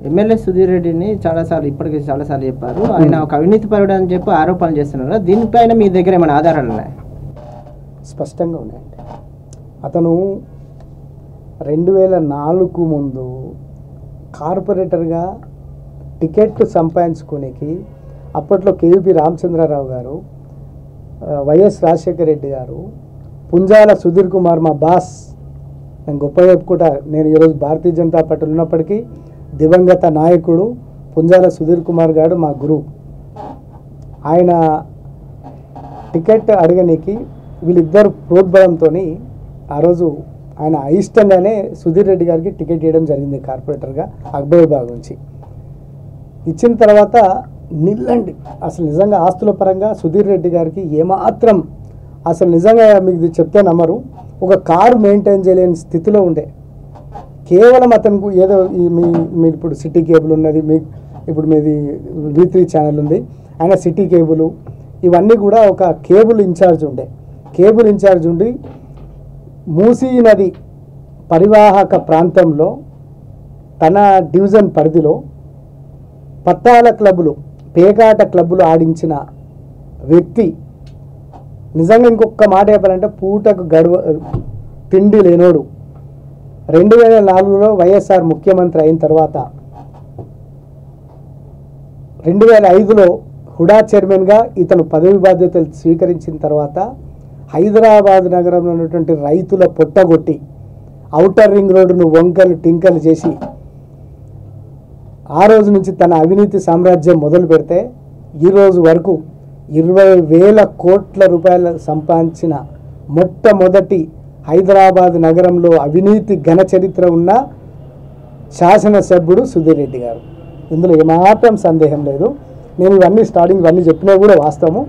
MLA Sudheer రెడ్డిని ఇప్పటికీ చాలాసార్లు చెప్పారు, ఆయన ఒక అవినీతి పరుడు అని చెప్పి ఆరోపణలు చేస్తున్నారు. దీనిపైన మీ దగ్గర ఏమైనా ఆధారాలు ఉన్నాయి? స్పష్టంగా ఉన్నాయండి. అతను 2004 ముందు కార్పొరేటర్గా టికెట్ సంపాదించుకోనికి అప్పట్లో కేవీపీ రామచంద్రారావు గారు, వైఎస్ రాజశేఖర రెడ్డి గారు, పుంజాల సుధీర్ కుమార్ మా బాస్, నేను గొప్ప చెప్పుకుంటా, నేను ఈరోజు భారతీయ జనతా పార్టీలో ఉన్నప్పటికీ దివంగత నాయకుడు పుంజాల సుధీర్ కుమార్ గారు మా గురువు. ఆయన టికెట్ అడగనికి వీళ్ళిద్దరు ప్రోద్బలంతో ఆ రోజు ఆయన అయిష్టంగానే సుధీర్ రెడ్డి గారికి టికెట్ ఇవ్వడం జరిగింది కార్పొరేటర్గా అక్బరాబాద్ నుంచి. ఇచ్చిన తర్వాత నిల్లండి అసలు నిజంగా ఆస్తుల పరంగా సుధీర్ రెడ్డి గారికి ఏమాత్రం అసలు నిజంగా మీకు చెప్తే నమ్మరు, ఒక కారు మెయింటైన్ చేయలేని స్థితిలో ఉండే. కేవలం అతనికి ఏదో మీ ఇప్పుడు సిటీ కేబుల్ ఉన్నది, ఇప్పుడు మీది V3 ఛానల్ ఉంది, ఆయన సిటీ కేబుల్ ఇవన్నీ కూడా ఒక కేబుల్ ఇన్ఛార్జ్ ఉండి మూసీ నది పరివాహక ప్రాంతంలో తన డివిజన్ పరిధిలో పత్తాల క్లబ్బులు, పేకాట క్లబ్బులు ఆడించిన వ్యక్తి. నిజంగా ఇంకొక మాట చెప్పాలంటే పూటకు తిండి లేనోడు. 2004లో వైఎస్ఆర్ ముఖ్యమంత్రి అయిన తర్వాత 2005లో హుడా చైర్మన్గా ఇతను పదవి బాధ్యతలు స్వీకరించిన తర్వాత హైదరాబాద్ నగరంలో ఉన్నటువంటి రైతుల పొట్టగొట్టి ఔటర్ రింగ్ రోడ్డును వంకలు టింకలు చేసి ఆ రోజు నుంచి తన అవినీతి సామ్రాజ్యం మొదలు పెడితే ఈరోజు వరకు 20,000 కోట్ల రూపాయలు సంపాదించిన మొట్టమొదటి హైదరాబాద్ నగరంలో అవినీతి ఘన చరిత్ర ఉన్న శాసనసభ్యుడు సుధీర్ రెడ్డి గారు. ఇందులో ఏమాత్రం సందేహం లేదు. నేను ఇవన్నీ చెప్పినా కూడా వాస్తవము.